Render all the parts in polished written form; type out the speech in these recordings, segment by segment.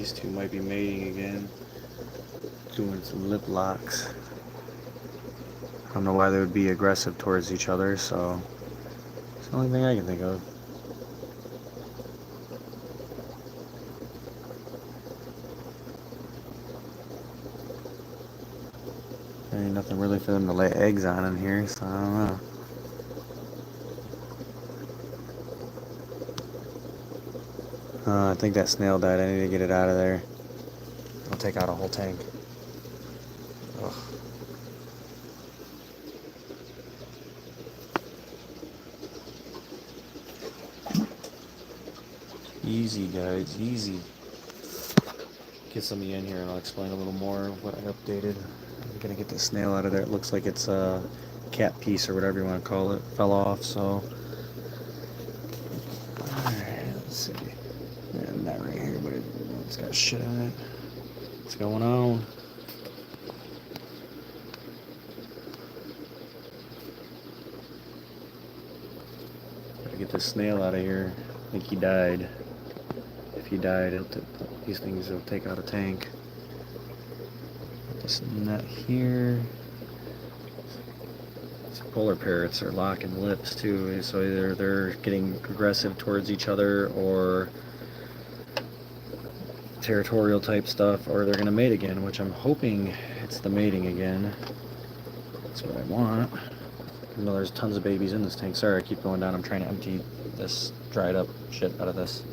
these two might be mating again. Doing some lip locks. I don't know why they would be aggressive towards each other, so it's the only thing I can think of. There ain't nothing really for them to lay eggs on in here, so I don't know. I think that snail died. I need to get it out of there. I'll take out a whole tank. Ugh. Easy, guys, easy. Get somebody in here and I'll explain a little more what I updated. I'm gonna get the snail out of there. It looks like it's a cat piece or whatever you want to call it. Fell off, so. Alright, let's see. Yeah, not right here, but it's got shit on it. What's going on? Gotta get this snail out of here. I think he died. If he died, these things will take out a tank. Put this net here. These polar parrots are locking lips too, so either they're getting aggressive towards each other or territorial type stuff, or they're gonna mate again, which I'm hoping it's the mating again. That's what I want. Even though there's tons of babies in this tank. Sorry, I keep going down. I'm trying to empty this dried up shit out of this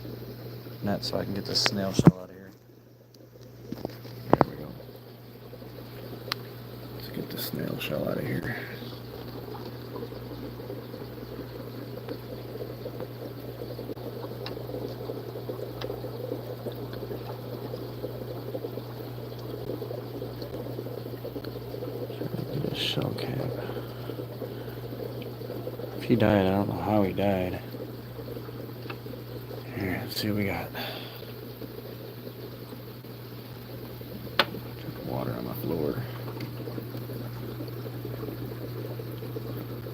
net so I can get this snail shell out of here. There we go. Let's get the snail shell out of here. Get this shell cap. If he died, I don't know how he died. Here, let's see what we got. Water on my floor.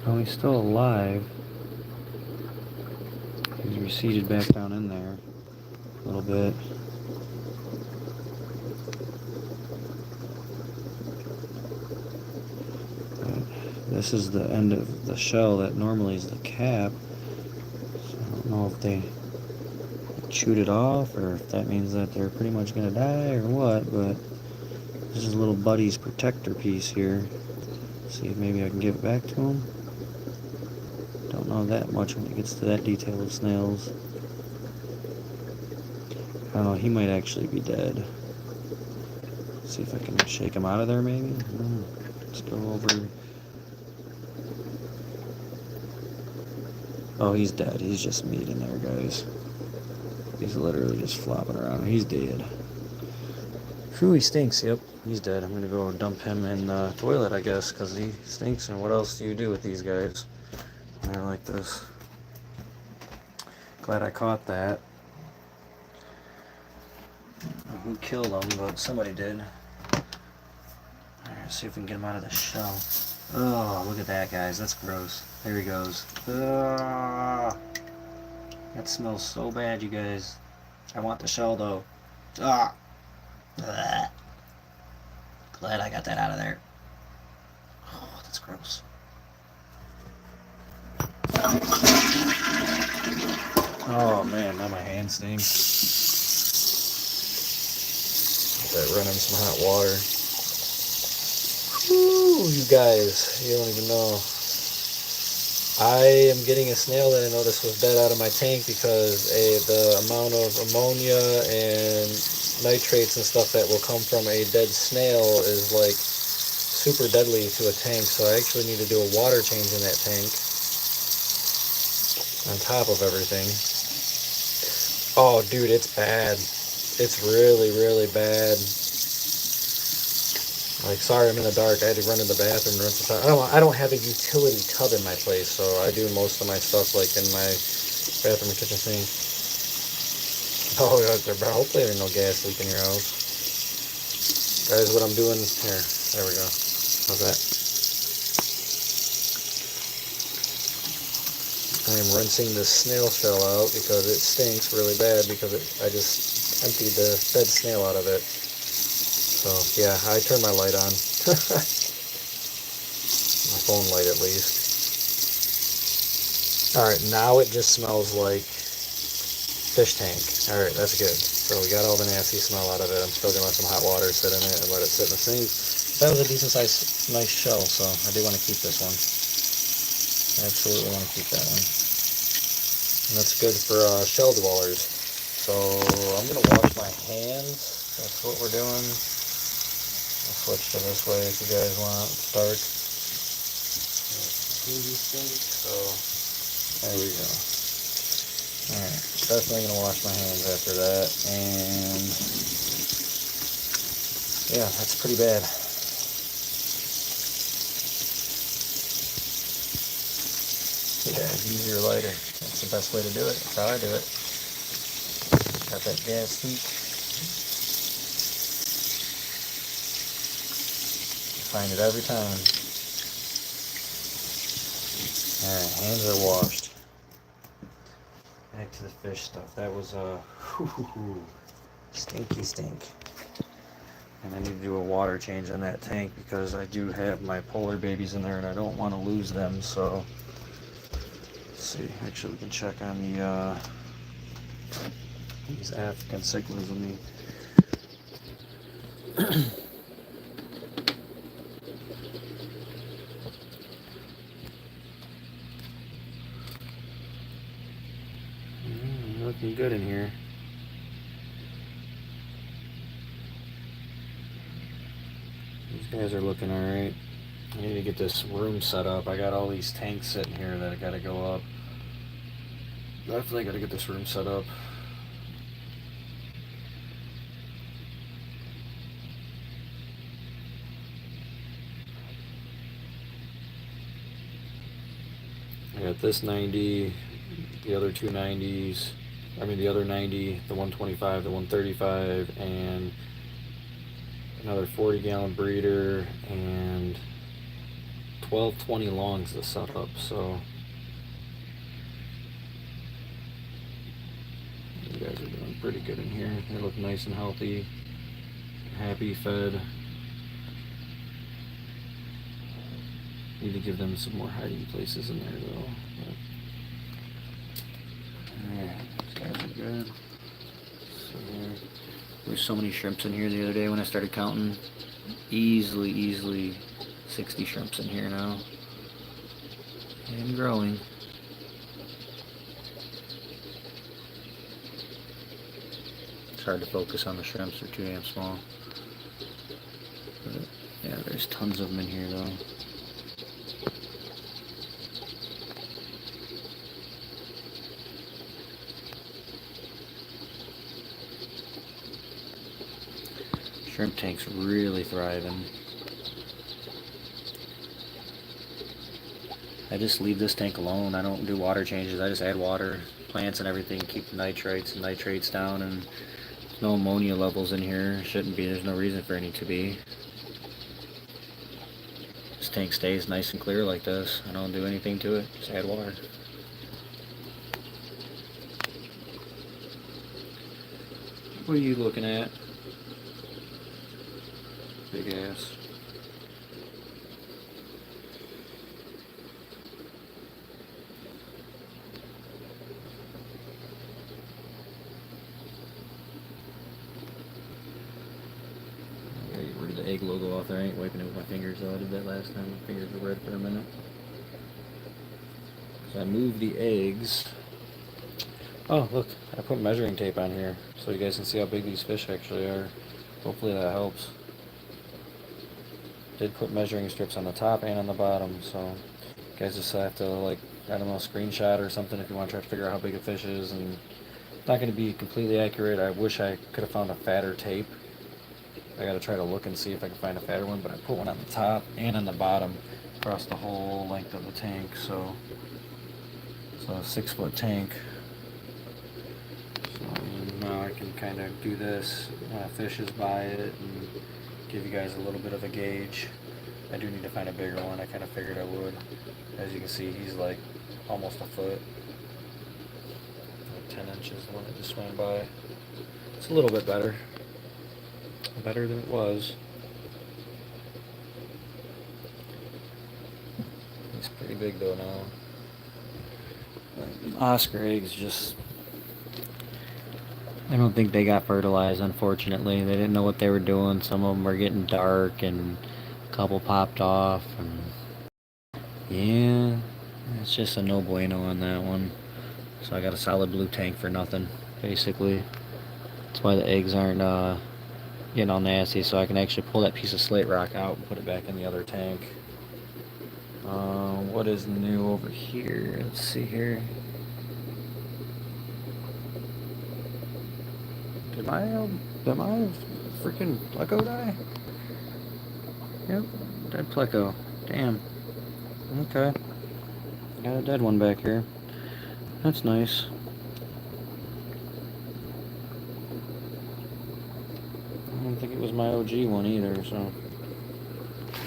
Oh, he's still alive. He's receded back down in there a little bit. But this is the end of the shell that normally is the cap. So I don't know if they chewed it off or if that means that they're pretty much going to die or what, but this is a little buddy's protector piece here. See if maybe I can give it back to him. Don't know that much when it gets to that detail of snails. I don't know, he might actually be dead. See if I can shake him out of there maybe. Let's go over. Oh, he's dead. He's just meat in there, guys. He's literally just flopping around. He's dead. Whew, he stinks. Yep, he's dead. I'm gonna go dump him in the toilet, I guess, because he stinks. And what else do you do with these guys? They're like this. Glad I caught that. Who killed him, but somebody did. Alright, see if we can get him out of the shell. Oh, look at that, guys. That's gross. There he goes. That smells so bad, you guys. I want the shell, though. Ah. Glad I got that out of there. Oh, that's gross. Oh man, now my hand stings. Get that running some hot water. Woo, you guys, you don't even know. I am getting a snail that I noticed was dead out of my tank because the amount of ammonia and nitrates and stuff that will come from a dead snail is like super deadly to a tank, so I actually need to do a water change in that tank on top of everything. Oh dude, it's bad. It's really, really bad. Like, sorry, I'm in the dark. I had to run to the bathroom. I don't have a utility tub in my place, so I do most of my stuff like in my bathroom and kitchen sink. Oh, hopefully there's no gas leak in your house. Guys, what I'm doing here. There we go. How's that? I am rinsing this snail shell out because it stinks really bad because I just emptied the dead snail out of it. So yeah, I turned my light on. My phone light at least. Alright, now it just smells like fish tank. Alright, that's good. So we got all the nasty smell out of it. I'm still gonna let some hot water sit in it and let it sit in the sink. That was a decent size, nice shell, so I do want to keep this one. Absolutely want to keep that one. And that's good for shell dwellers. So I'm gonna wash my hands. That's what we're doing. I'll switch to this way if you guys want. It's dark. So there we go. Alright, definitely gonna wash my hands after that, and yeah, that's pretty bad. Yeah, use your lighter. That's the best way to do it. That's how I do it. Got that gas leak. Find it every time. Alright, hands are washed. Back to the fish stuff. That was stinky stink. And I need to do a water change on that tank because I do have my polar babies in there and I don't want to lose them. So let's see. Actually, we can check on the these African cichlids with me. Looking good in here. These guys are looking alright. I need to get this room set up. I got all these tanks sitting here that I gotta go up. Definitely gotta get this room set up. I got this 90, the other two 90s, the other 90, the 125, the 135, and another 40-gallon breeder, and 12-20 longs to set up, so you guys are doing pretty good in here. They look nice and healthy, happy, fed. Need to give them some more hiding places in there though. Alright, these guys are good. So there's so many shrimps in here the other day when I started counting. Easily 60 shrimps in here now. And growing. It's hard to focus on the shrimps, they're too damn small. But yeah, there's tons of them in here though. Shrimp tank's really thriving. I just leave this tank alone. I don't do water changes. I just add water, plants and everything, keep the nitrates and nitrates down, and no ammonia levels in here. Shouldn't be. There's no reason for any to be. This tank stays nice and clear like this. I don't do anything to it. Just add water. What are you looking at? Big ass. Okay, get rid of the egg logo off there. I ain't wiping it with my fingers though. I did that last time. My fingers were red for a minute. So I moved the eggs. Oh, look, I put measuring tape on here so you guys can see how big these fish actually are. Hopefully that helps. Did put measuring strips on the top and on the bottom, so you guys just have to, like, I don't know, screenshot or something if you want to try to figure out how big a fish is. And it's not going to be completely accurate. I wish I could have found a fatter tape. I got to try to look and see if I can find a fatter one, but I put one on the top and on the bottom across the whole length of the tank. So a 6-foot tank. So now I can kind of do this when a fish is by it and give you guys a little bit of a gauge. I do need to find a bigger one. I kind of figured I would. As you can see, he's like almost a foot. Like 10 inches, the one that just swam by. It's a little bit better. Better than it was. He's pretty big though now. Oscar eggs just... I don't think they got fertilized, unfortunately. They didn't know what they were doing. Some of them were getting dark, and a couple popped off. And yeah, it's just a no bueno on that one. So I got a solid blue tank for nothing, basically. That's why the eggs aren't getting all nasty, so I can actually pull that piece of slate rock out and put it back in the other tank. What is new over here? Let's see here. Did my freaking pleco die? Yep, dead pleco. Damn. Okay. Got a dead one back here. That's nice. I don't think it was my OG one either, so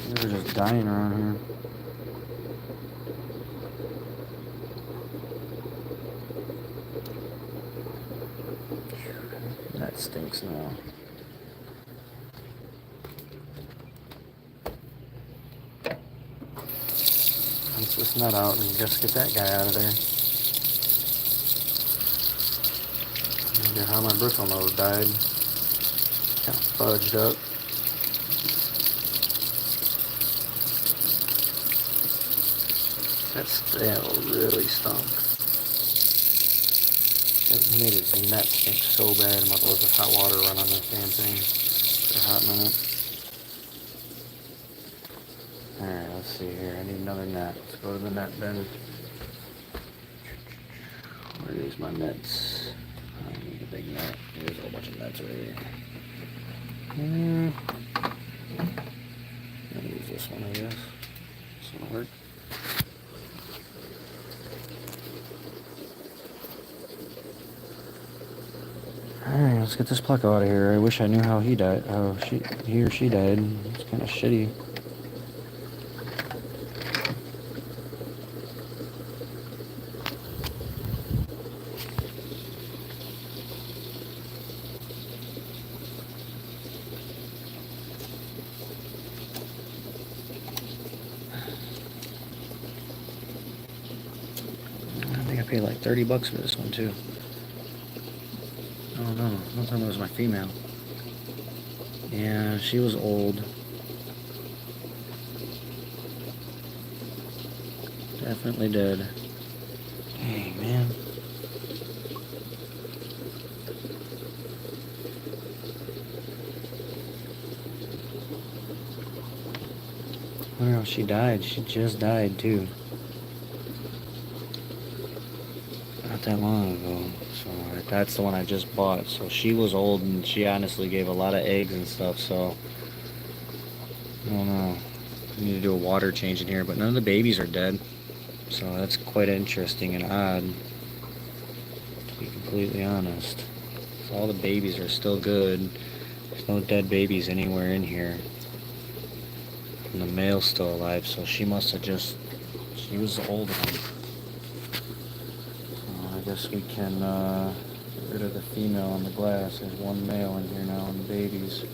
they were just dying around here. That stinks now. Rinse this nut out and just get that guy out of there. I wonder how my bristle nose died. Kind of fudged up. That stale really stunk. It made his net stink so bad. I'm about to let this hot water run on this damn thing for a hot minute. Alright, let's see here. I need another net. Let's go to the net bin. Where is my nets? I need a big net. There's a whole bunch of nets right here. I'll use this one, I guess. This one will work. Alright, let's get this pleco out of here. I wish I knew how he died. How he or she died. It's kind of shitty. I think I paid like $30 for this one too. Oh no, one time it was my female. Yeah, she was old. Definitely did. Dang, man. I don't know if she died. She just died too. Not that long ago. So that's the one I just bought. So she was old and she honestly gave a lot of eggs and stuff. So I don't know. I need to do a water change in here, but none of the babies are dead. So that's quite interesting and odd, to be completely honest. So all the babies are still good. There's no dead babies anywhere in here. And the male's still alive, so she must have just... She was the older one. So I guess we can get rid of the female on the glass. There's one male in here now and the babies.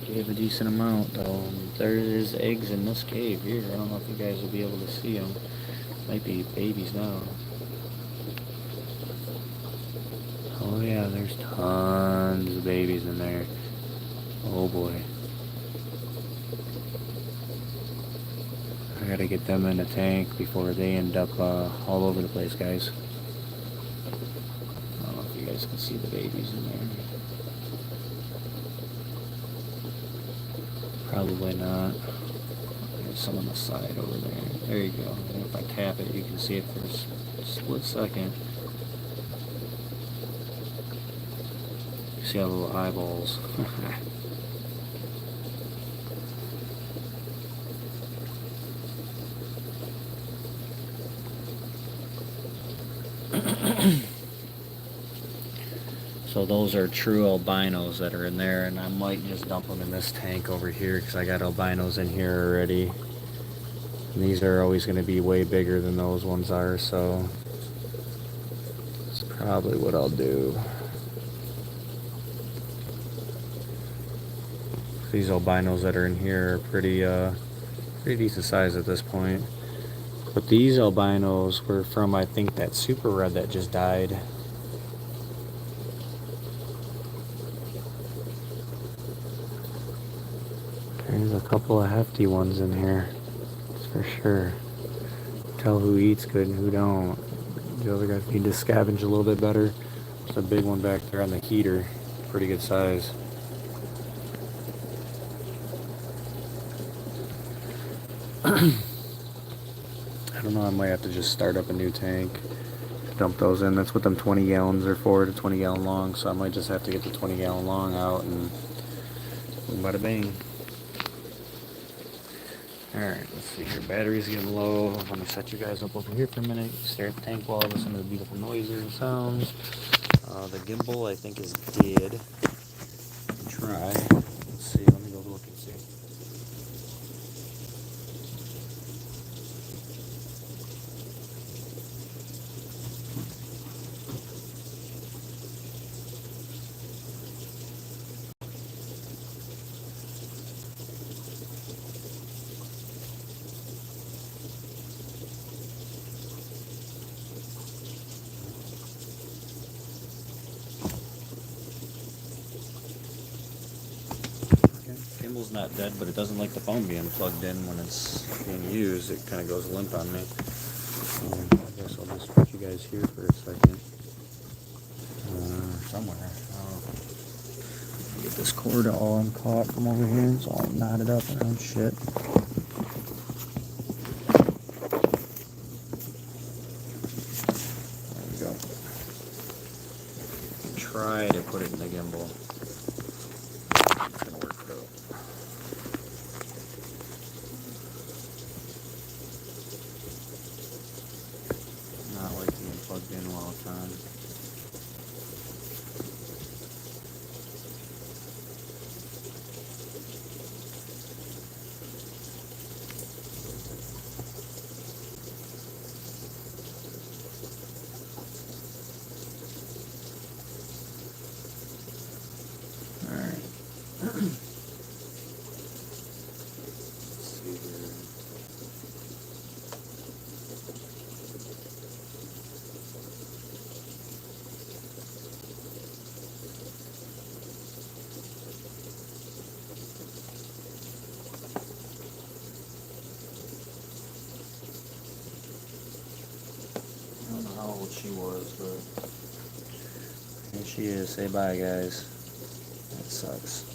She gave a decent amount though. There is eggs in this cave here. I don't know if you guys will be able to see them. Might be babies now. Oh yeah, there's tons of babies in there. Oh boy. I gotta get them in a tank before they end up all over the place, guys. I don't know if you guys can see the babies in there. Probably not. There's some on the side over there. There you go. And if I tap it, you can see it for a split second. You see all the little eyeballs. So those are true albinos that are in there, and I might just dump them in this tank over here because I got albinos in here already. And these are always going to be way bigger than those ones are, so that's probably what I'll do. These albinos that are in here are pretty decent size at this point. But these albinos were from, I think, that super red that just died. There's a couple of hefty ones in here, that's for sure. Tell who eats good and who don't. The other guys need to scavenge a little bit better. There's a big one back there on the heater, pretty good size. I don't know, I might have to just start up a new tank, dump those in. That's what them 20 gallons are for, the 20 gallon long, so I might just have to get the 20 gallon long out and bada bang. Alright, let's see here. Battery's getting low. Let me set you guys up over here for a minute. Stare at the tank while I listen to the beautiful noises and sounds. The gimbal, I think, is dead. Try. Let's see. Let me go look and see. Gimbal's not dead, but it doesn't like the phone being plugged in when it's being used. It kind of goes limp on me. I guess I'll just put you guys here for a second. Somewhere. Get this cord all uncaught from over here. It's all knotted up around shit. There we go. Try to put it in the gimbal. It's gonna work though. Not like being plugged in all the time. I don't know how old she was, but here she is. Say bye, guys. That sucks.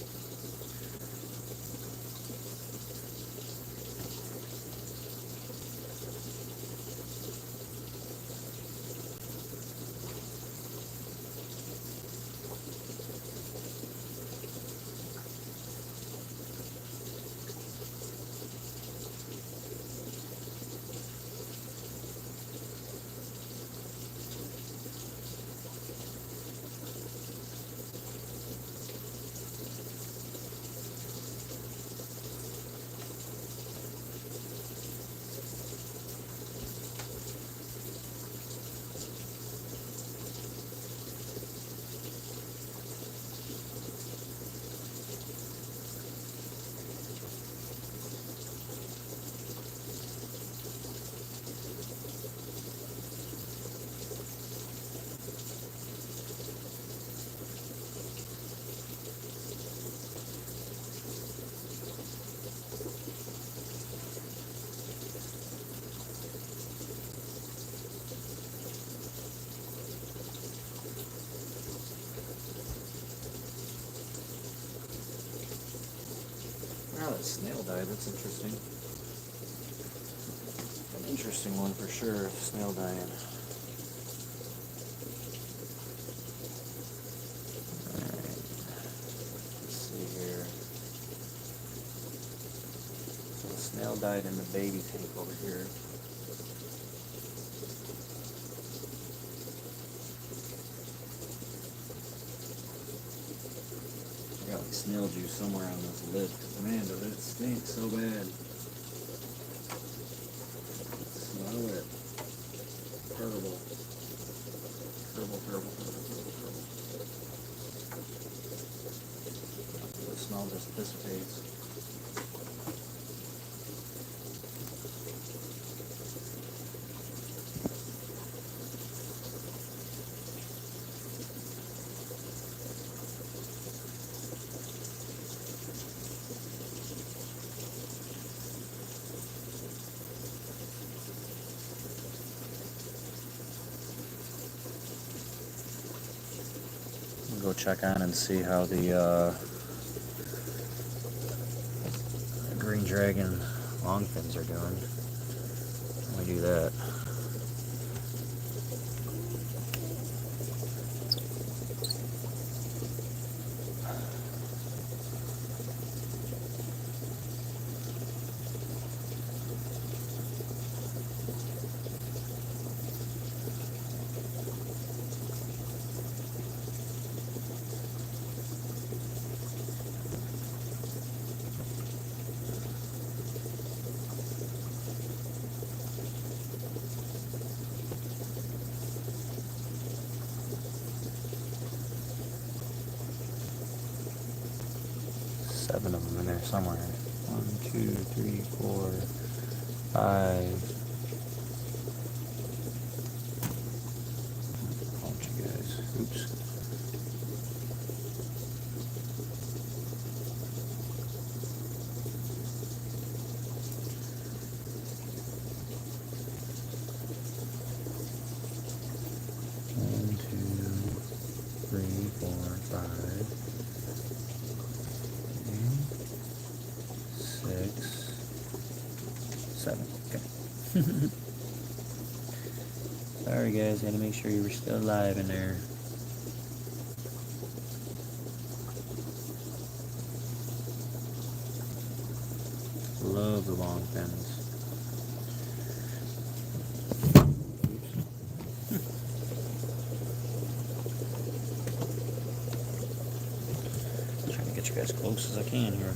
Oh, that snail died. That's interesting. An interesting one for sure. Snail dying. Alright. Let's see here. So the snail died in the baby tank over here. I got like snail juice somewhere on this lid. Man, does it stink so bad. Smell it. Terrible. Terrible. It smells just dissipates. Go check on and see how the green dragon longfins are doing. Let me do that. Seven of them in there somewhere. 1, 2, 3, 4, 5. Bunch of guys. Oops. One, 2, 3, 4, 5. 6, 7. Okay. Sorry guys, had to make sure you were still alive in there. Love the long fins. Trying to get you guys close as I can here.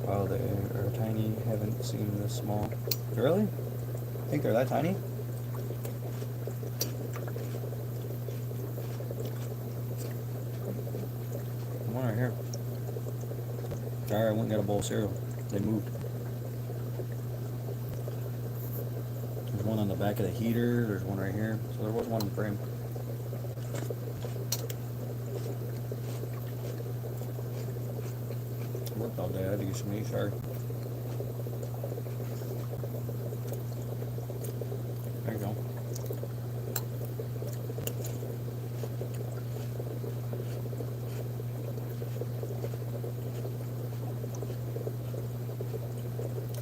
Wow, they are tiny. Haven't seen them this small. Really? Think they're that tiny? One right here. Alright, I went and got a bowl of cereal. They moved. There's one on the back of the heater. There's one right here. So there was one in the frame. I worked all day. I had to get some meat. Sorry. There you go.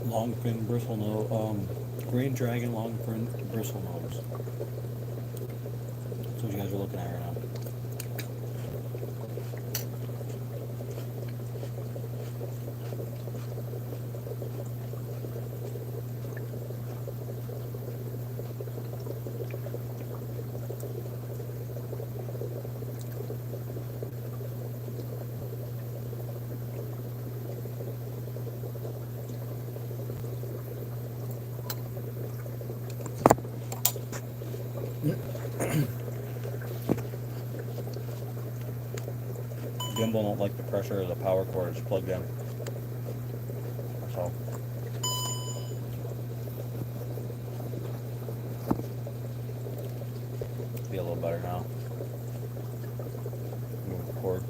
Long fin bristle nose, green dragon long fin bristle nose. That's what you guys are looking at right now. Gimbal don't like the pressure of the power cord. It's plugged in. That's all. Be a little better now. Move the cord.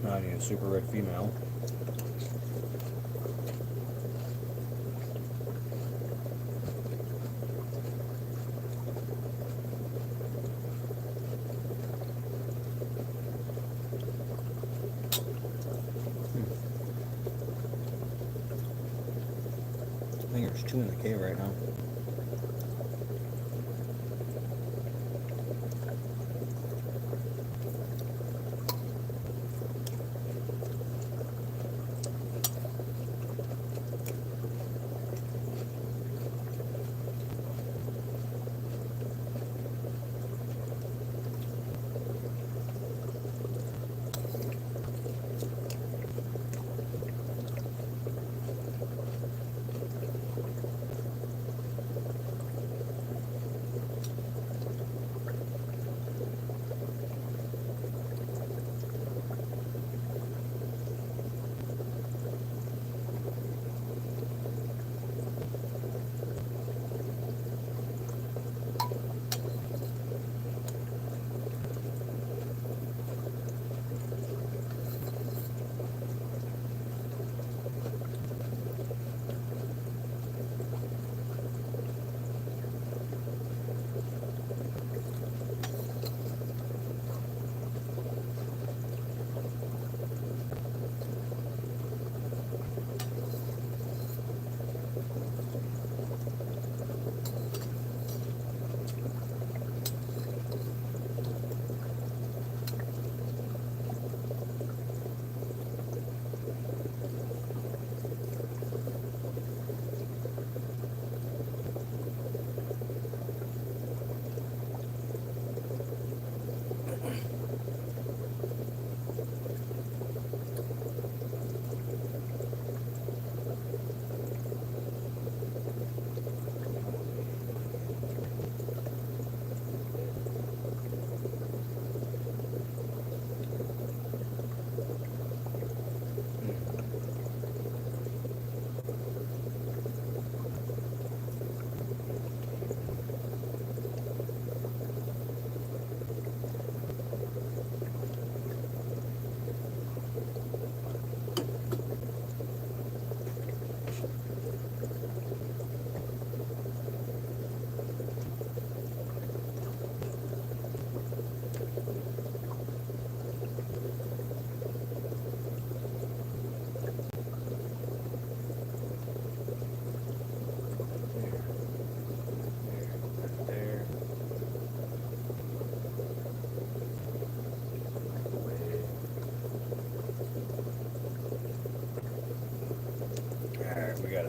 Now I need a super red female. I think there's 2 in the cave right now.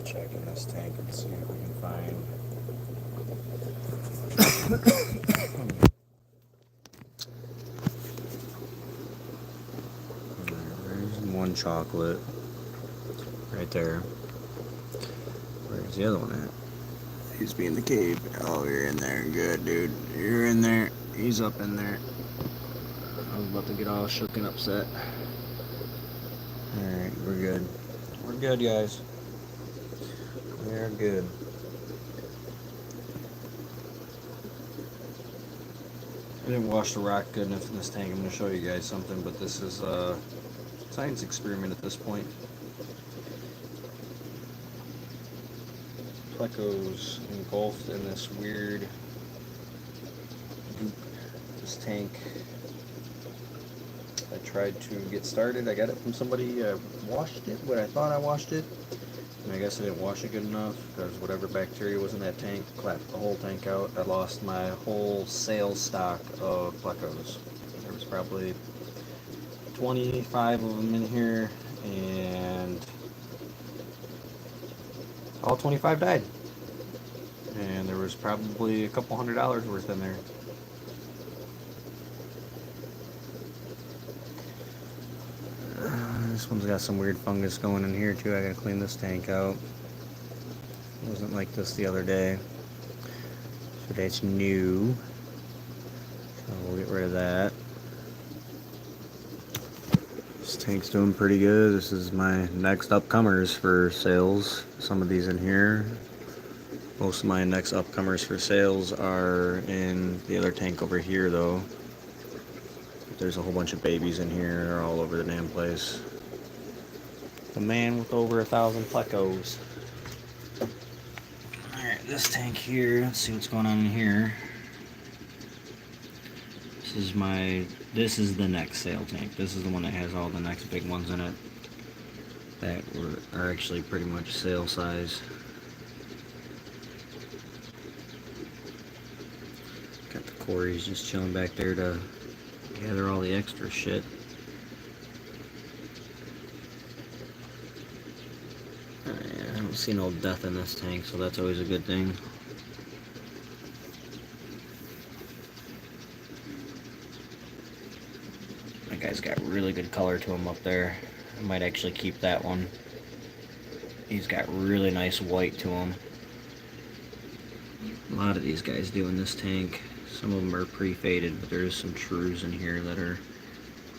check in this tank and see if we can find. There's one chocolate right there. Where's the other one at? He's being the cave. Oh, you're in there. Good, dude. You're in there. He's up in there. I was about to get all shook and upset. Alright, we're good. We're good, guys. We're good. I didn't wash the rock good enough in this tank. I'm going to show you guys something, but this is a science experiment at this point. Plecos engulfed in this weird goop. This tank, I tried to get started. I got it from somebody. Washed it, but I thought I washed it. And I guess I didn't wash it good enough because whatever bacteria was in that tank clapped the whole tank out. I lost my whole sales stock of plecos. There was probably 25 of them in here, and all 25 died. And there was probably a couple $100 worth in there. This one's got some weird fungus going in here too. I gotta clean this tank out. It wasn't like this the other day. So that's new. So we'll get rid of that. This tank's doing pretty good. This is my next upcomers for sales. Some of these in here. Most of my next upcomers for sales are in the other tank over here though. There's a whole bunch of babies in here. They're all over the damn place. The man with over 1,000 plecos. Alright, this tank here. Let's see what's going on in here. This is the next sale tank. This is the one that has all the next big ones in it. That are actually pretty much sale size. Got the Corey's just chilling back there to gather all the extra shit. I don't see no death in this tank, so that's always a good thing. That guy's got really good color to him up there. I might actually keep that one. He's got really nice white to him. A lot of these guys do in this tank. Some of them are pretty faded, but there's some trues in here that are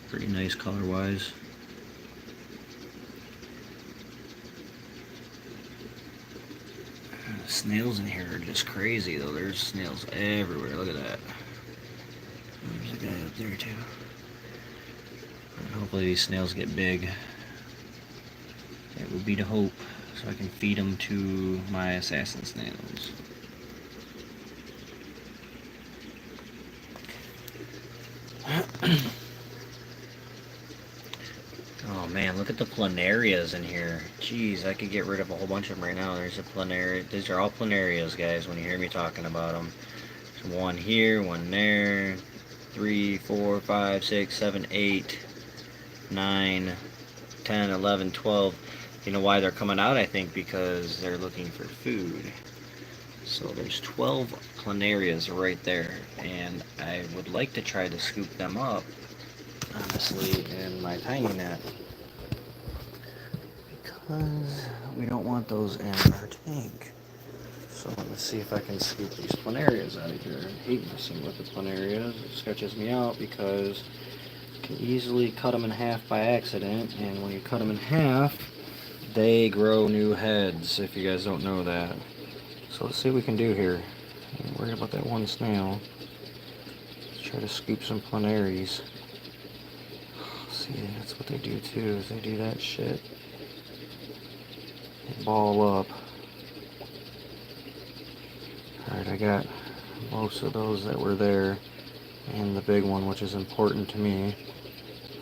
pretty nice color-wise. The snails in here are just crazy, though. There's snails everywhere. Look at that. There's a guy up there, too. And hopefully these snails get big. That would be the hope, so I can feed them to my assassin snails. Oh man, look at the planarias in here. Jeez, I could get rid of a whole bunch of them right now. There's a planaria. These are all planarias, guys, when you hear me talking about them. There's one here, one there, 3, 4, 5, 6, 7, 8, 9, 10, 11, 12. You know why they're coming out, I think, because they're looking for food. So there's 12 planarias right there, and I would like to try to scoop them up, honestly, in my tiny net, because we don't want those in our tank. So let me see if I can scoop these planarias out of here. I hate messing with the planarias. It sketches me out because you can easily cut them in half by accident, and when you cut them in half, they grow new heads, if you guys don't know that. So let's see what we can do here. I'm worried about that one snail. Let's try to scoop some planaries. See, that's what they do too, is they do that shit. They ball up. Alright, I got most of those that were there, and the big one, which is important to me.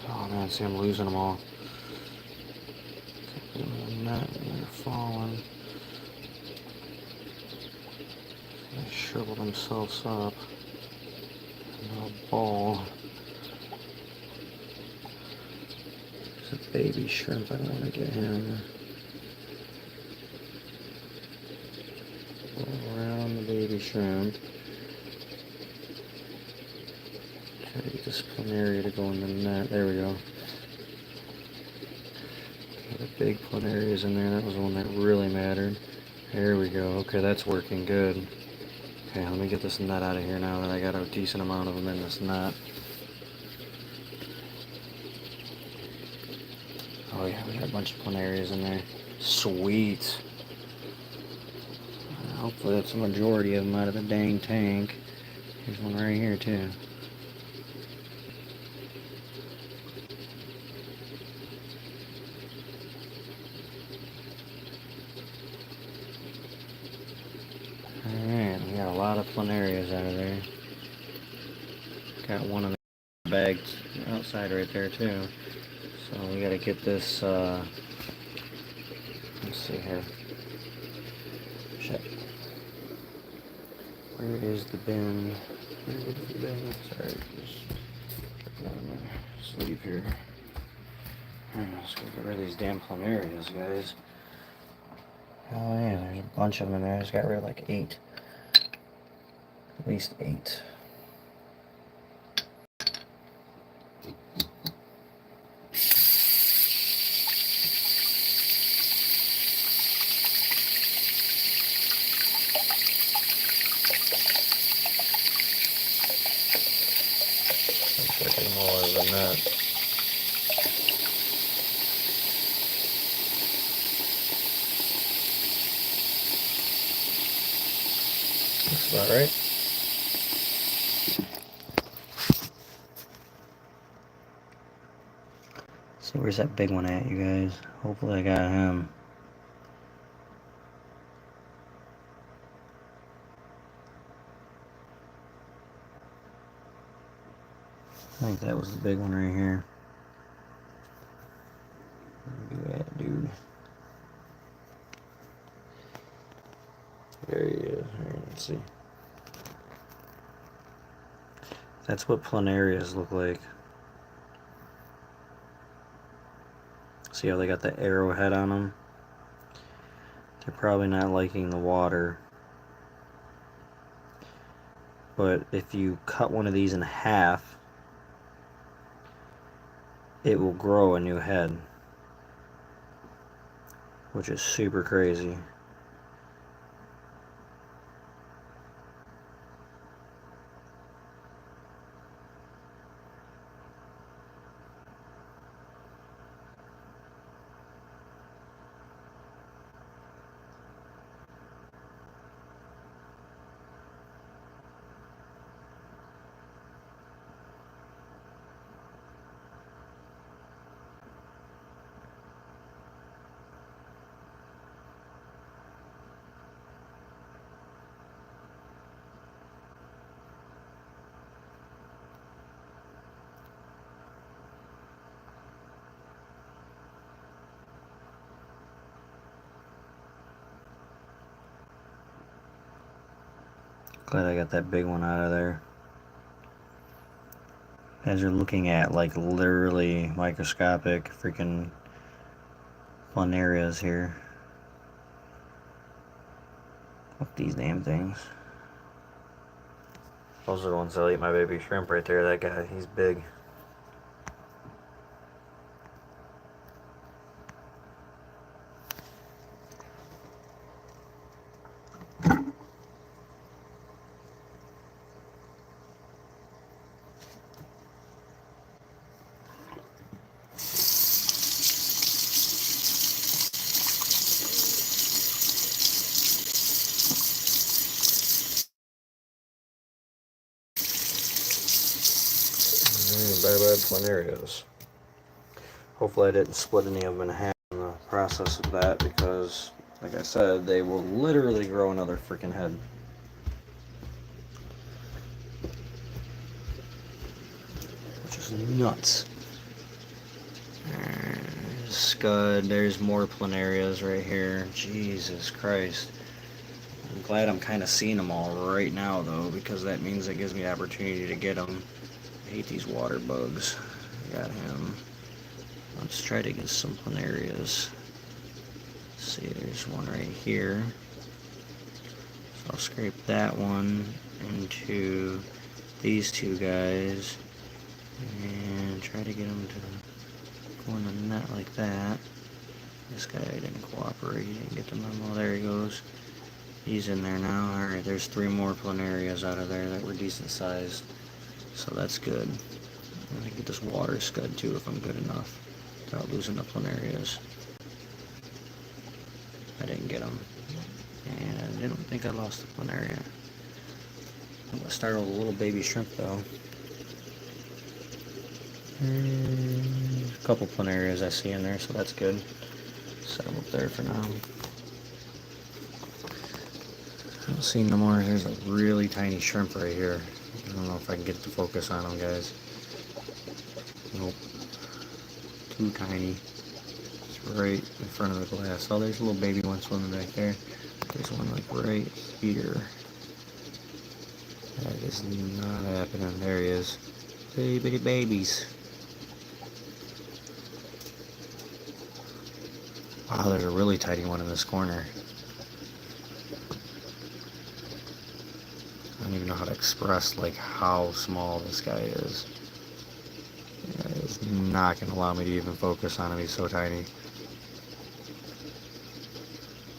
Oh man, see, I'm losing them all. Put them in the net, and they're falling. They shrivel themselves up in a ball. There's a baby shrimp. I don't want to get him. Around the baby shrimp. Try to get this planaria to go in the net. There we go. The big planaria is in there. That was the one that really mattered. There we go. Okay, that's working good. Okay, let me get this net out of here now that I got a decent amount of them in this net. Oh yeah, we got a bunch of planarias in there. Sweet. Hopefully that's the majority of them out of the dang tank. There's one right here too. Alright, we got a lot of planarias out of there. Got one in the bag outside right there too. So we gotta get this, let's see here. Shit. Where is the bin? Where is the bin? Sorry, just sleep here. Alright, let's go get rid of these damn planarias, guys. Oh yeah, there's a bunch of them in there. I just got rid of like 8. At least 8. Checking more than that. Looks about right. So where's that big one at, you guys? Hopefully I got him. I think that was the big one right here. Where you at, dude? There he is. Alright, let's see. That's what planarias look like. See how they got the arrowhead on them? They're probably not liking the water. But if you cut one of these in half, it will grow a new head, which is super crazy. Glad I got that big one out of there. As you're looking at like literally microscopic freaking planarias here. Look these damn things. Those are the ones that'll eat my baby shrimp right there. That guy, he's big. Bad planarias. Hopefully I didn't split any of them in half in the process of that, because like I said, they will literally grow another freaking head. Which is nuts. There's scud, there's more planarias right here. Jesus Christ. I'm glad I'm kind of seeing them all right now though, because that means it gives me the opportunity to get them. I hate these water bugs. Got him. Let's try to get some planarias. Let's see, there's one right here. So I'll scrape that one into these two guys and try to get them to go in the net like that. This guy didn't cooperate, he didn't get the memo. There he goes. He's in there now. Alright, there's 3 more planarias out of there that were decent sized. So that's good. I'm going to get this water scud too if I'm good enough without losing the planarias. I didn't get them. And I didn't think I lost the planaria. I'm going to start with a little baby shrimp though. And a couple planarias I see in there, so that's good. Set them up there for now. I don't see no more. There's a really tiny shrimp right here. I don't know if I can get the focus on them, guys. Nope. Too tiny. It's right in front of the glass. Oh, there's a little baby one swimming back there. There's one like right here. That is not happening. There he is. Bitty bitty babies. Wow, there's a really tiny one in this corner. I don't even know how to express like how small this guy is. Yeah, it's not going to allow me to even focus on him. He's so tiny.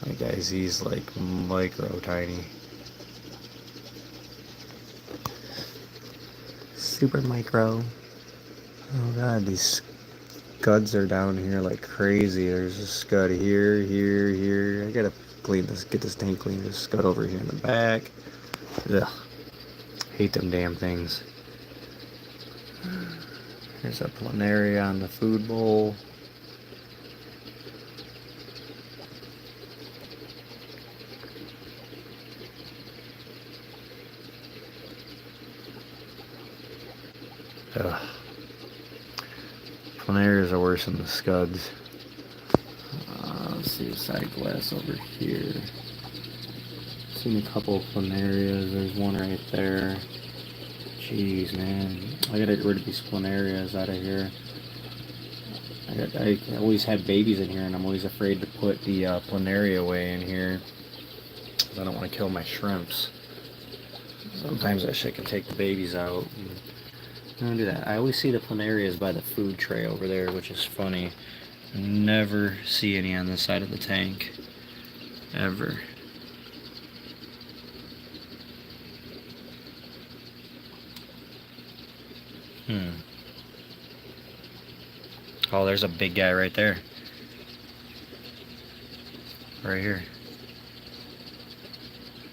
Like guys, he's like micro tiny. Super micro. Oh god, these scuds are down here like crazy. There's a scud here, here. I gotta clean this, get this tank clean. There's a scud over here in the back. Ugh. Hate them damn things. There's a planaria on the food bowl. Ugh. Planarias are worse than the scuds. Let's see a side glass over here. Seen a couple of planarias. There's one right there. Jeez, man. I gotta get rid of these planarias out of here. I always have babies in here, and I'm always afraid to put the planaria away in here because I don't want to kill my shrimps. Sometimes that shit can take the babies out. I don't do that. I always see the planarias by the food tray over there, which is funny. Never see any on this side of the tank. Ever. Oh, there's a big guy right there. Right here.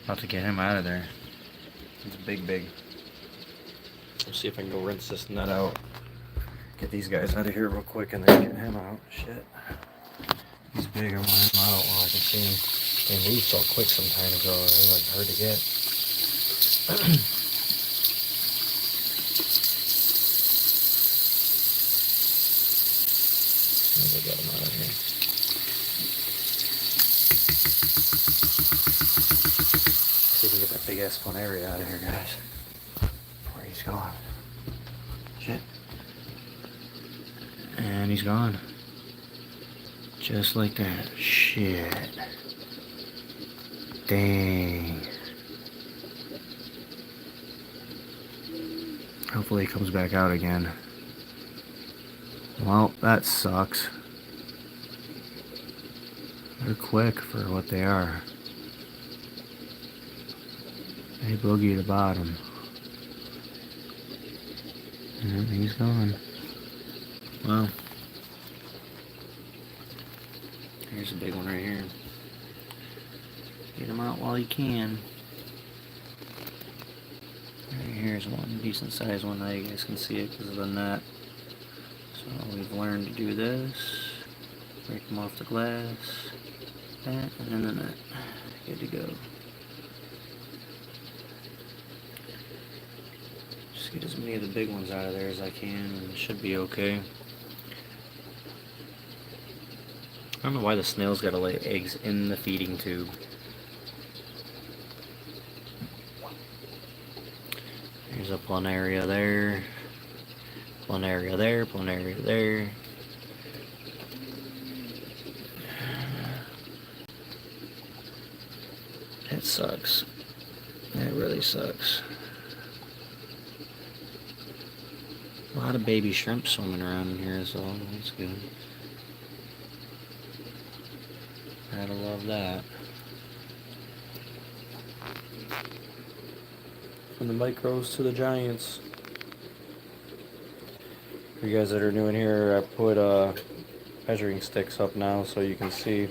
About to get him out of there. He's big. Let's see if I can go rinse this net out. Get these guys out of here real quick and then get him out. Shit. He's big. I want him out while I can see him. They move so quick sometimes, though. They're like hard to get. They got him out of here. See if we can get that big ass planaria out of here, guys. Where he's going. Shit. And he's gone. Just like that. Shit. Dang. Hopefully he comes back out again. Well, that sucks. They're quick for what they are. They boogie the bottom. And he's gone. Well, here's a big one right here. Get him out while you can. Right here's one decent sized one. Now you guys can see it because of the net. So we've learned to do this. Break them off the glass. That and then the net. Good to go. Just get as many of the big ones out of there as I can and it should be okay. I don't know why the snail's gotta lay eggs in the feeding tube. There's a planaria there. Planaria there, planaria there. That sucks. That really sucks. A lot of baby shrimp swimming around in here, so that's good. Gotta love that. From the micros to the giants. For you guys that are new in here, I put measuring sticks up now so you can see.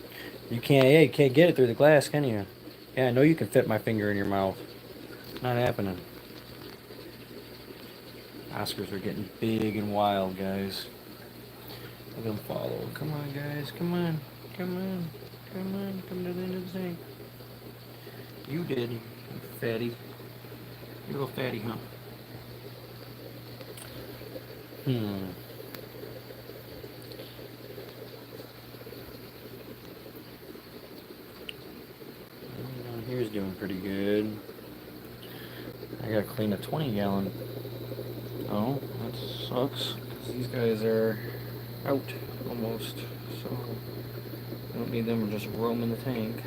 You can't get it through the glass, can you? Yeah, I know you can fit my finger in your mouth. Not happening. Oscars are getting big and wild, guys. Let them follow. Come on, guys. Come on. Come on. Come on. Come to the end of the tank. You did, you fatty. You little fatty, huh? Down here's doing pretty good. I gotta clean a 20-gallon. Oh, that sucks. Because these guys are out almost. So I don't need them just roaming the tank.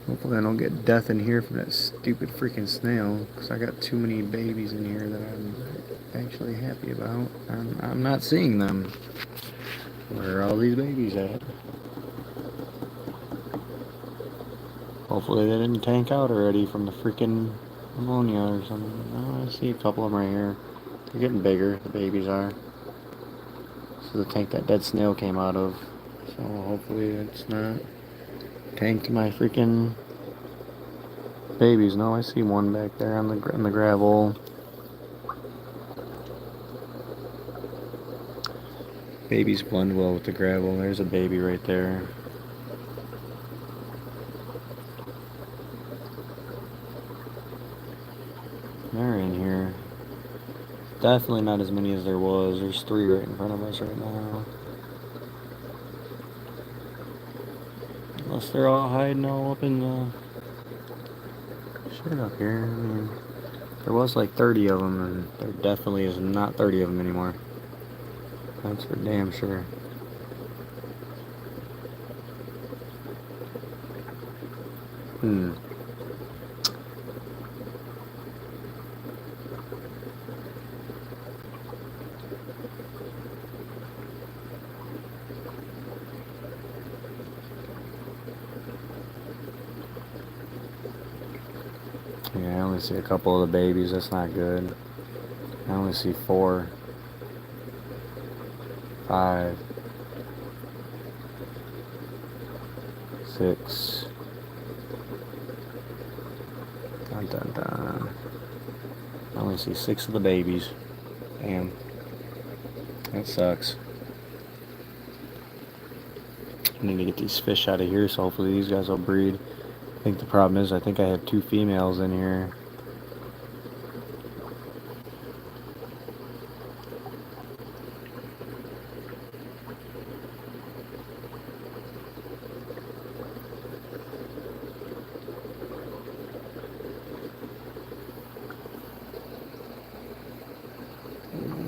Hopefully I don't get death in here from that stupid freaking snail. Because I got too many babies in here that I'm actually happy about. I'm not seeing them. Where are all these babies at? Hopefully they didn't tank out already from the freaking ammonia or something. Oh, I see a couple of them right here. They're getting bigger, the babies are. This is the tank that dead snail came out of. So hopefully it's not tanked my freaking babies. No, I see one back there on the gravel. Babies blend well with the gravel. There's a baby right there. They're in here. Definitely not as many as there was. There's 3 right in front of us right now. Unless they're all hiding all up in the shit up here. I mean, there was like 30 of them, and there definitely is not 30 of them anymore. That's for damn sure. Yeah, I only see a couple of the babies. That's not good. I only see 4, 5, 6. Dun dun dun. I only see 6 of the babies. Damn. That sucks. I need to get these fish out of here, so hopefully these guys will breed. I think the problem is I think I have 2 females in here.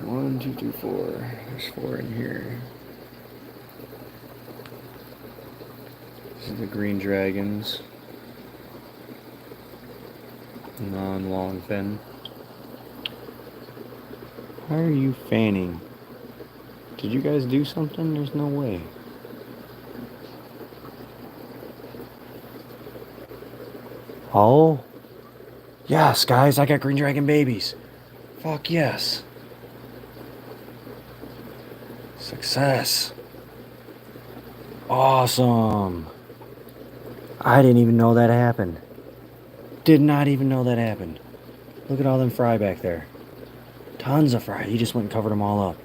One, two, three, 4. There's 4 in here. This is the green dragons. Non-long fin. Why are you fanning? Did you guys do something? There's no way. Oh? Yes, guys, I got green dragon babies. Fuck yes. Success. Awesome. I didn't even know that happened. Did not even know that happened. Look at all them fry back there. Tons of fry. He just went and covered them all up.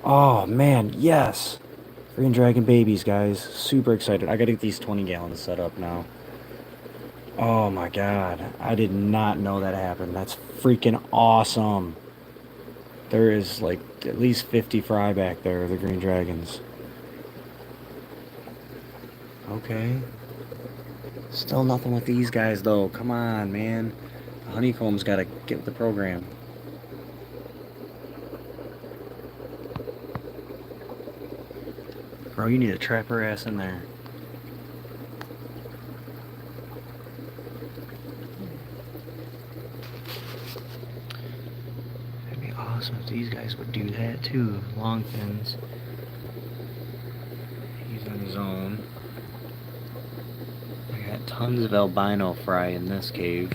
Oh, man, yes. Green dragon babies, guys. Super excited. I gotta get these 20 gallons set up now. Oh, my God. I did not know that happened. That's freaking awesome. There is, like, at least 50 fry back there, the green dragons. Okay. Still nothing with these guys, though. Come on, man. The honeycomb's got to get with the program. Bro, you need to trap her ass in there. That'd be awesome if these guys would do that too. Long fins. He's on his own. I got tons of albino fry in this cave.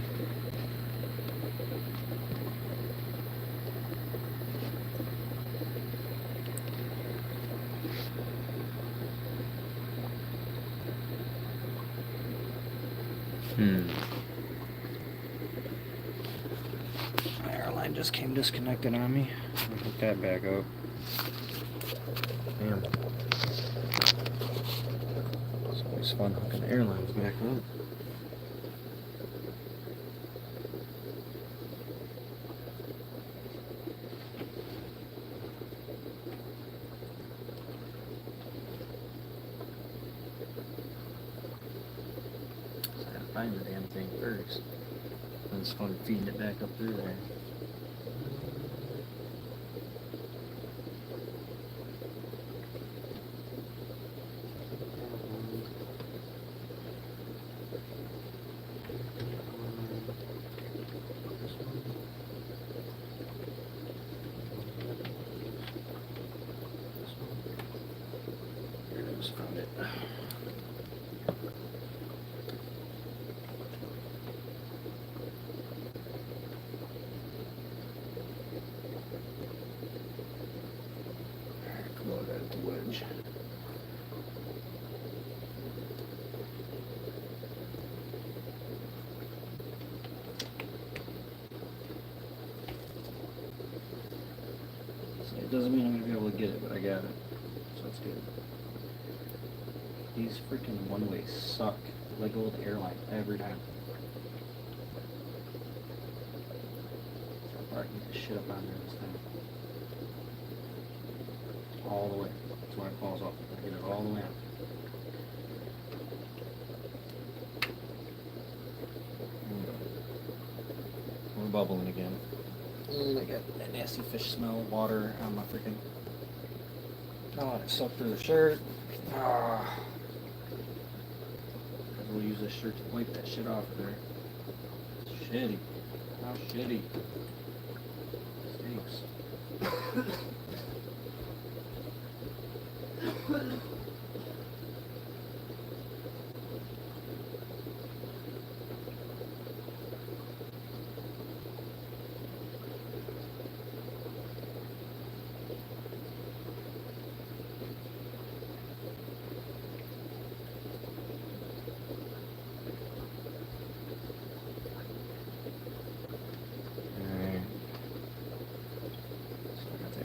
My airline just came disconnected on me. Let me hook that back up. Damn. It's always fun hooking airlines back up. So I gotta find the damn thing first. And it's fun feeding it back up through there. Found it. Alright, come on, I got the wedge. So it doesn't mean I'm gonna be able to get it, but I got it. So that's good. These freaking one-ways suck. Like old airline every time. I'll probably get the shit up on there this time. All the way. That's why it falls off. I get it all the way out. We're bubbling again. And I got that nasty fish smell, water on my freaking. Oh, it sucked through the shirt. Ah. We'll use this shirt to wipe that shit off there. Shitty. How shitty. Stinks.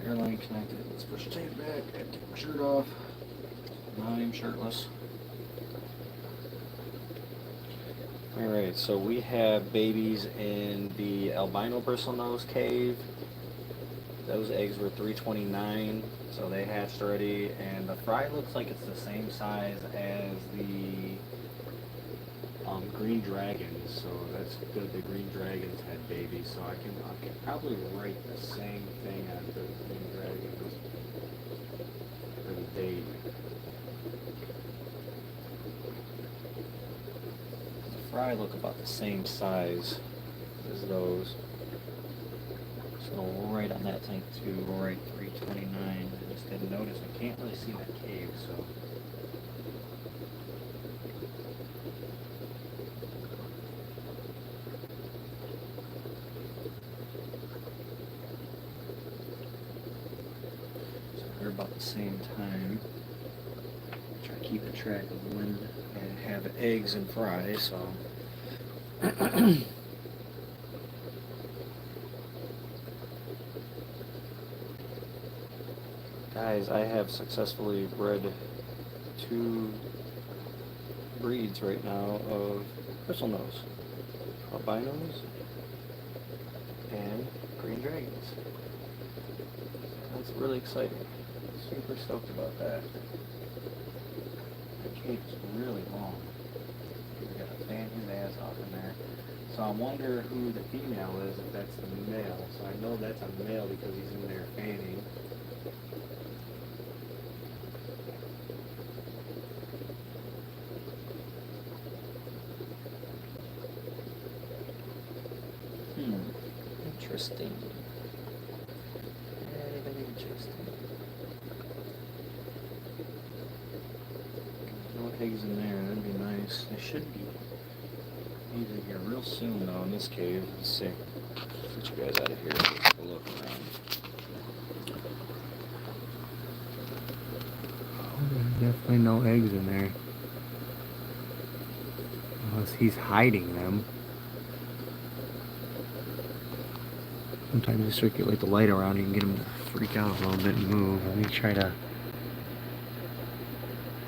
Airline connected. Let's push the tape back. I have to take my shirt off. Now I'm shirtless. Alright, so we have babies in the albino bristlenose cave. Those eggs were 329, so they hatched already, and the fry looks like it's the same size as the green dragons, so that's good. The green dragons had babies, so I can probably write the same thing on the green dragons for the date. The fry look about the same size as those, so we'll write on that tank too. We'll write 329. I just didn't notice. I can't really see that cave, so. They're about the same time. Try to keep a track of when I have eggs and fry, so. Guys, I have successfully bred 2 breeds right now of bristlenose, albinos, and green dragons. That's really exciting. Super stoked about that. The cave's really long. We got to fan his ass off in there. So I wonder who the female is, if that's the male. So I know that's a male because he's in there fanning. interesting. Very interesting. No eggs in there, that'd be nice. They should be either here real soon though in this cave. Let's see. Let's get you guys out of here. Take a look around. Definitely no eggs in there. Unless he's hiding them. Sometimes you circulate the light around, you can get him to freak out a little bit and move. Let me try to...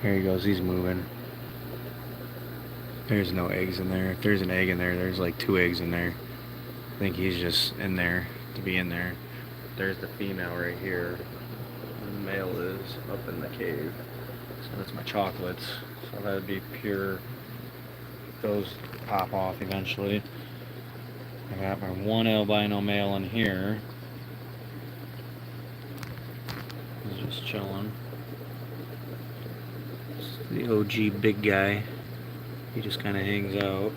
There he goes, he's moving. There's no eggs in there. If there's an egg in there, there's like 2 eggs in there. I think he's just in there to be in there. There's the female right here. The male is up in the cave. So that's my chocolates. So that would be pure. Those pop off eventually. I got my 1 albino male in here. He's just chilling. It's the OG big guy. He just kind of hangs out.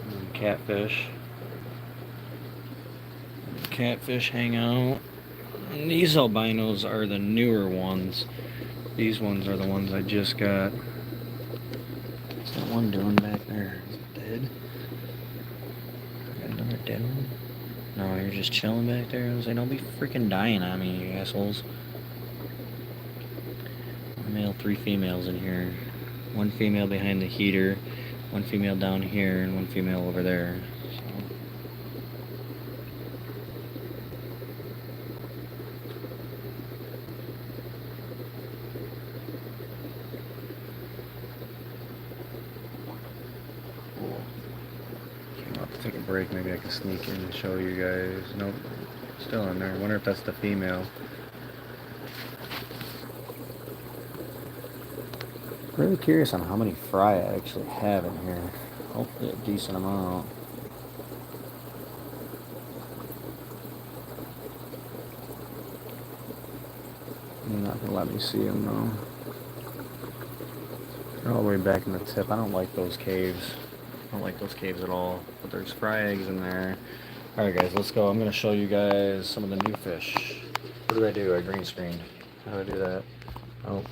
And catfish. Catfish hang out. And these albinos are the newer ones. These ones are the ones I just got. What's that one doing back there? Is it dead? Got another dead one? No, you're just chilling back there. I was like, don't be freaking dying on me, you assholes. 1 male, 3 females in here. 1 female behind the heater, 1 female down here, and 1 female over there. Take a break, maybe I can sneak in and show you guys. Nope, still in there. I wonder if that's the female. Really curious on how many fry I actually have in here. Hopefully a decent amount. You're not gonna let me see them though. They're all the way back in the tip. I don't like those caves. I don't like those caves at all, but there's fry eggs in there. Alright guys, let's go. I'm going to show you guys some of the new fish. What do? I green screened. How do I do that? Oh.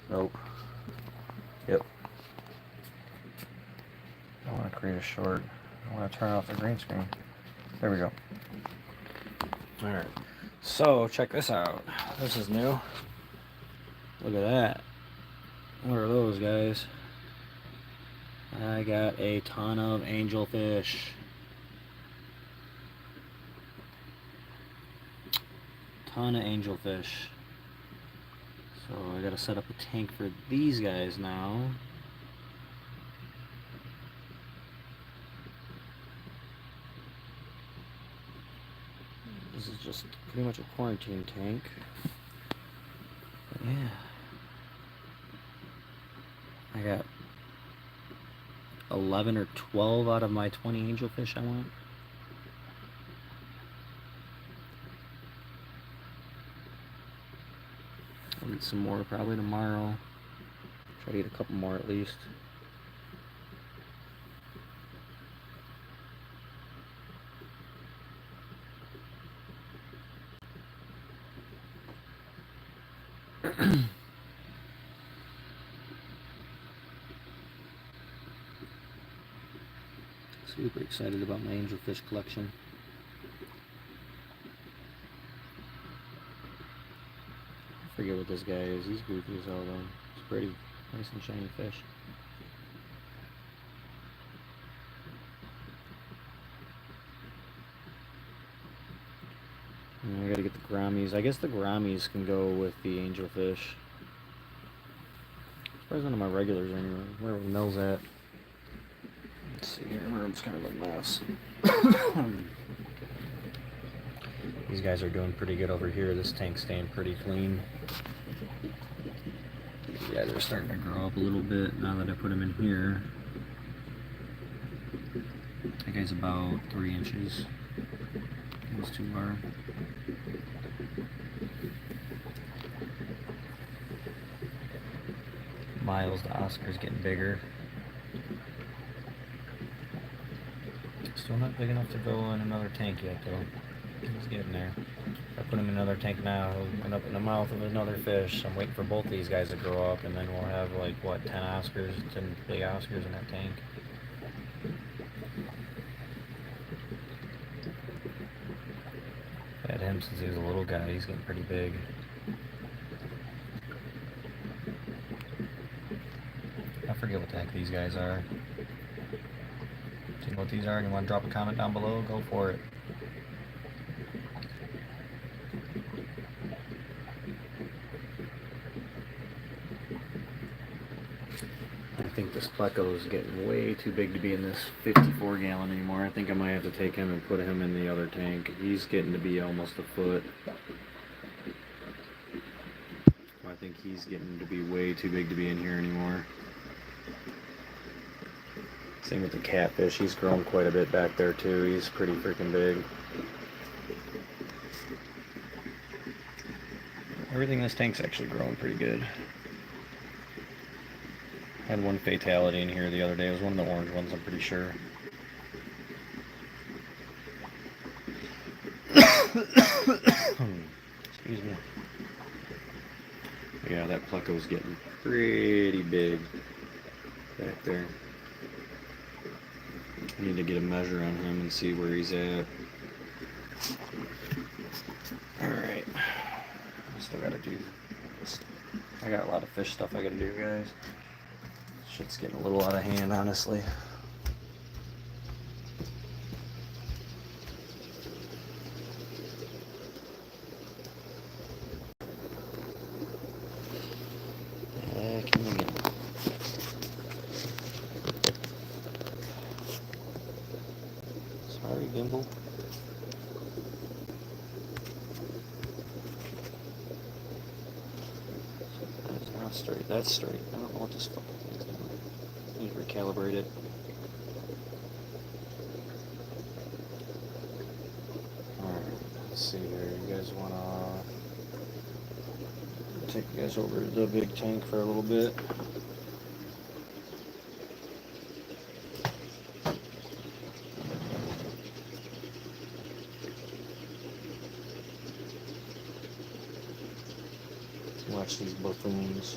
Nope. Yep. I want to create a short. I want to turn off the green screen. There we go. Alright. So, check this out. This is new. Look at that. What are those, guys? I got a ton of angelfish. Ton of angelfish. So I gotta set up a tank for these guys now. This is just pretty much a quarantine tank. But yeah. I got 11 or 12 out of my 20 angelfish I want. I'll eat some more probably tomorrow. Try to eat a couple more at least. Super excited about my angelfish collection. I forget what this guy is. He's goofy as hell though. It's pretty nice and shiny fish. And I gotta get the grammies. I guess the grammies can go with the angelfish. As far as none of my regulars are anywhere. Where are the mills at? Let's see here, my room's kind of a mess. These guys are doing pretty good over here. This tank's staying pretty clean. Yeah, they're starting to grow up a little bit now that I put them in here. That guy's about 3 inches. Those two are. Miles to Oscar's getting bigger. Still not big enough to go in another tank yet, though. He's getting there. If I put him in another tank now, he'll end up in the mouth of another fish. I'm waiting for both these guys to grow up, and then we'll have like what, 10 Oscars, 10 big Oscars in that tank. I had him since he was a little guy. He's getting pretty big. I forget what the heck these guys are. Do you know what these are? You want to drop a comment down below? Go for it. I think this pleco is getting way too big to be in this 54 gallon anymore. I think I might have to take him and put him in the other tank. He's getting to be almost a foot. I think he's getting to be way too big to be in here anymore. Same with the catfish. He's grown quite a bit back there too. He's pretty freaking big. Everything in this tank's actually growing pretty good. Had one fatality in here the other day. It was one of the orange ones, I'm pretty sure. Excuse me. Yeah, that pleco's getting pretty big back there. I need to get a measure on him and see where he's at. Alright. Still gotta do this. I got a lot of fish stuff I gotta do, guys. Shit's getting a little out of hand, honestly. Can we get him? Sorry, gimbal. That's not straight. That's straight. I don't know what this fucking thing's doing. I need to recalibrate it. Alright, let's see here. You guys wanna take you guys over to the big tank for a little bit. Watch these buffoons.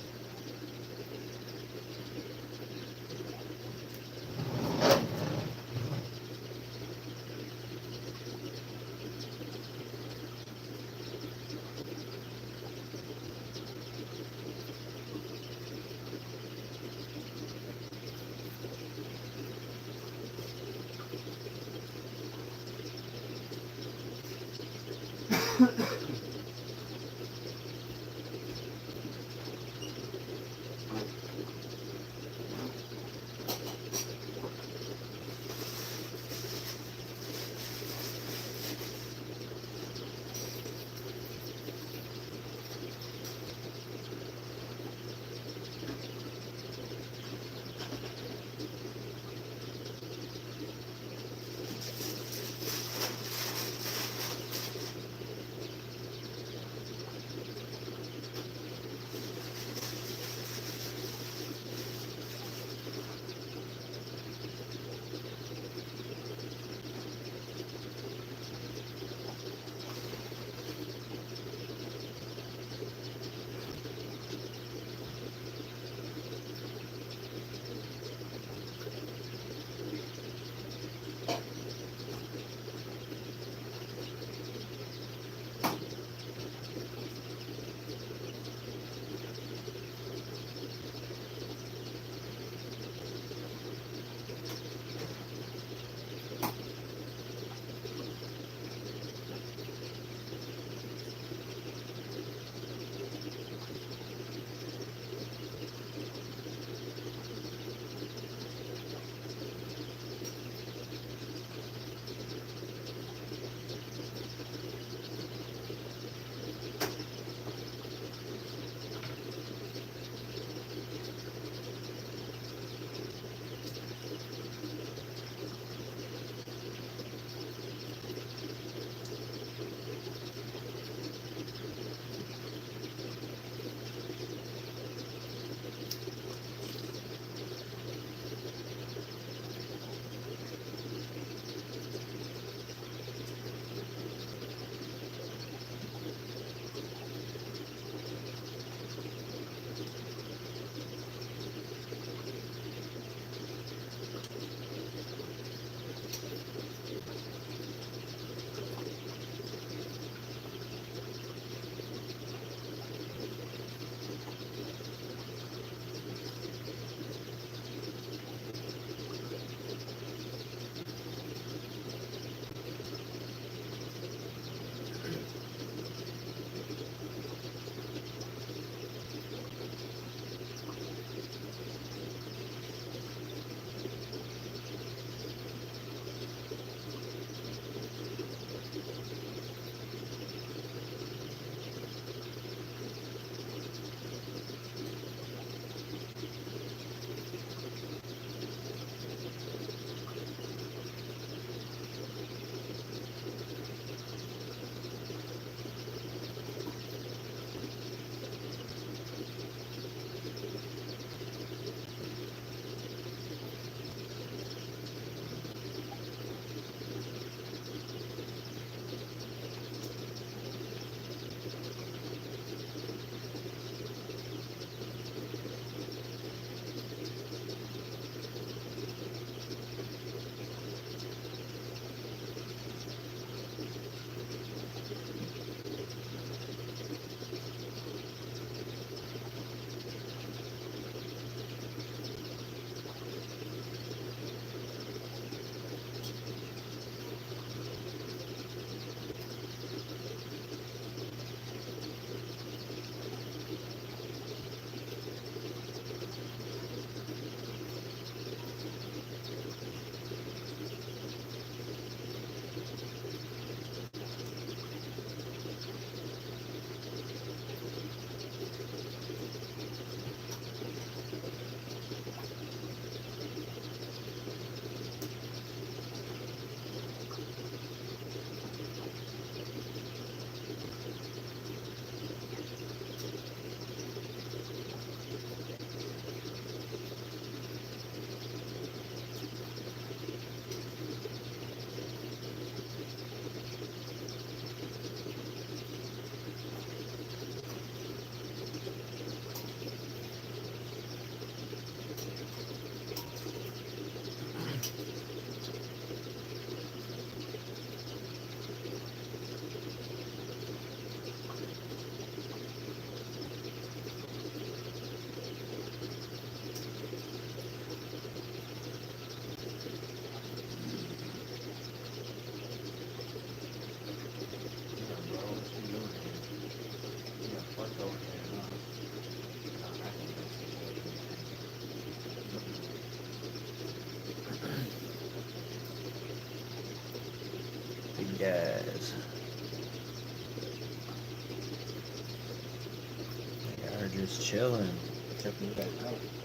chilling. Checking you guys out.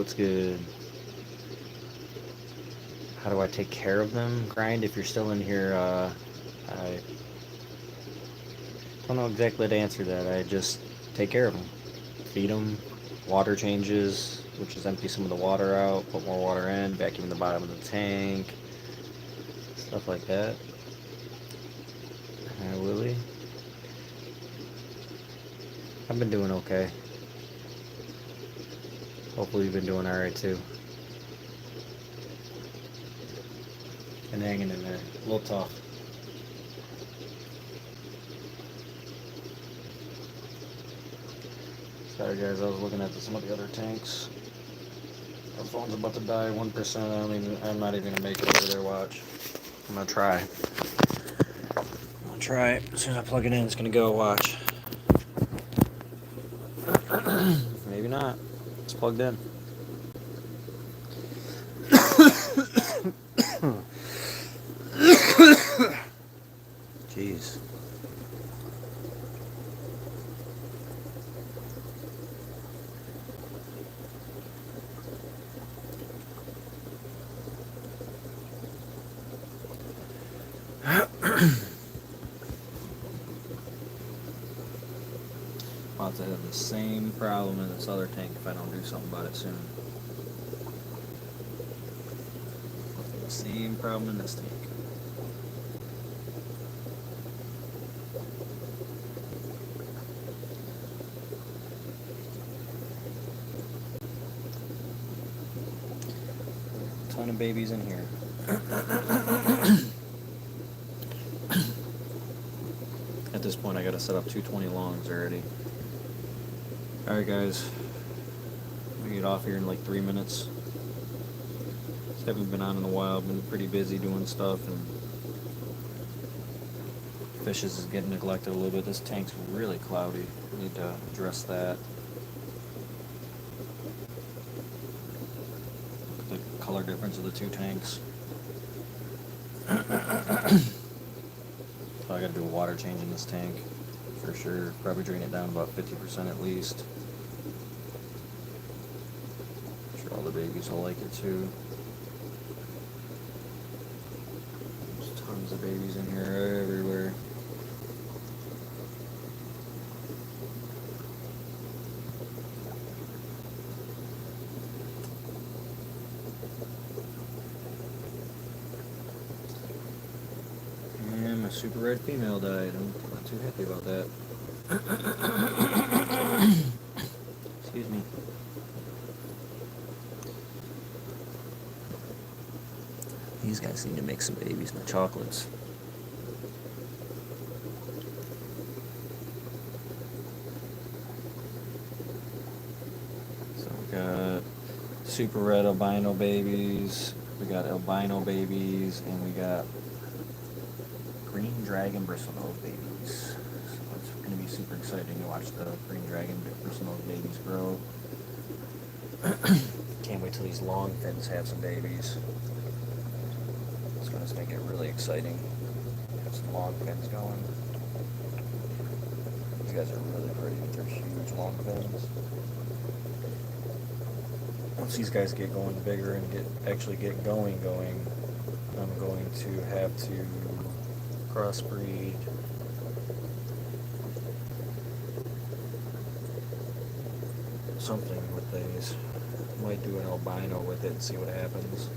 what's good? How do I take care of them? Grind, if you're still in here, I don't know exactly how to answer that. I just take care of them. Feed them, water changes, which is empty some of the water out, put more water in, vacuum the bottom of the tank, stuff like that. Hi, Willie. I've been doing okay. Hopefully you've been doing alright too. And hanging in there. A little tough. Sorry guys, I was looking at some of the other tanks. Our phone's about to die 1%. I'm not even gonna make it over there, watch. I'm gonna try. As soon as I plug it in, it's gonna go, watch. Maybe not. It's plugged in. Jeez. About to have the same problem in this other tank if I don't do something about it soon. The same problem in this tank. Ton of babies in here. At this point I gotta set up 220 longs already. Alright guys, I'm gonna get off here in like 3 minutes. Just haven't been on in a while, I've been pretty busy doing stuff, and fishes is getting neglected a little bit. This tank's really cloudy, need to address that. Look at the color difference of the two tanks. So I gotta do a water change in this tank for sure. Probably drain it down about 50% at least. I'm sure all the babies will like it too. There's tons of babies in here everywhere. And my super red female died. I'm not too happy about that. Excuse me. These guys need to make some babies, my chocolates. So we got super red albino babies, we got albino babies, and we got green dragon bristlenose babies. So it's going to be super exciting to watch the green dragon bristlenose babies grow. Can't wait till these long fins have some babies. It's going to make it really exciting. Have some long fins going. These guys are really pretty with their huge long fins. Once these guys get going bigger and actually get going, I'm going to have to crossbreed something with these. Might do an albino with it and see what happens.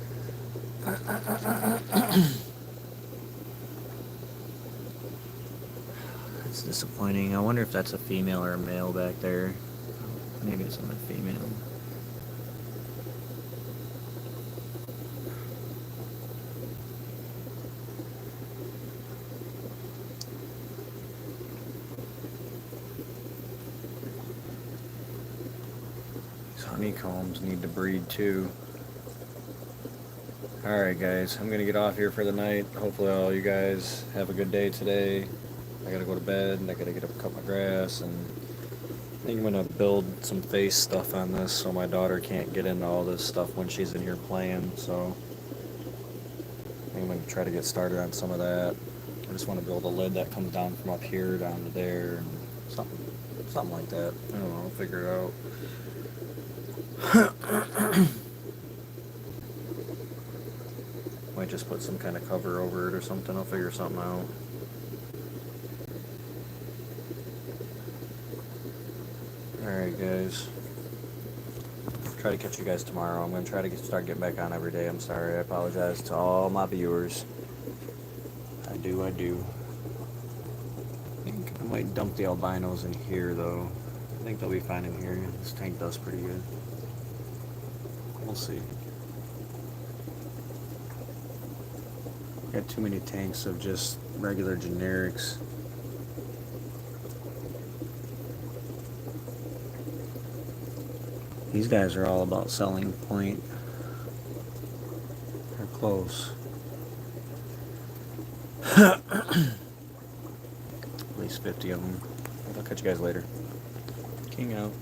It's disappointing. I wonder if that's a female or a male back there. Maybe it's not a female. Honeycombs need to breed too. Alright guys, I'm gonna get off here for the night. Hopefully all you guys have a good day today. I gotta go to bed and I gotta get up and cut my grass, and I think I'm gonna build some face stuff on this so my daughter can't get into all this stuff when she's in here playing. So I think I'm gonna try to get started on some of that. I just want to build a lid that comes down from up here down to there, and something like that. I don't know, I'll figure it out. Might just put some kind of cover over it or something. I'll figure something out. Alright, guys. Try to catch you guys tomorrow. I'm going to try to start getting back on every day. I'm sorry. I apologize to all my viewers. I do. I think I might dump the albinos in here, though. I think they'll be fine in here. This tank does pretty good. We'll see. Got too many tanks of just regular generics. These guys are all about selling point. They're close. At least 50 of them. I'll catch you guys later. King out.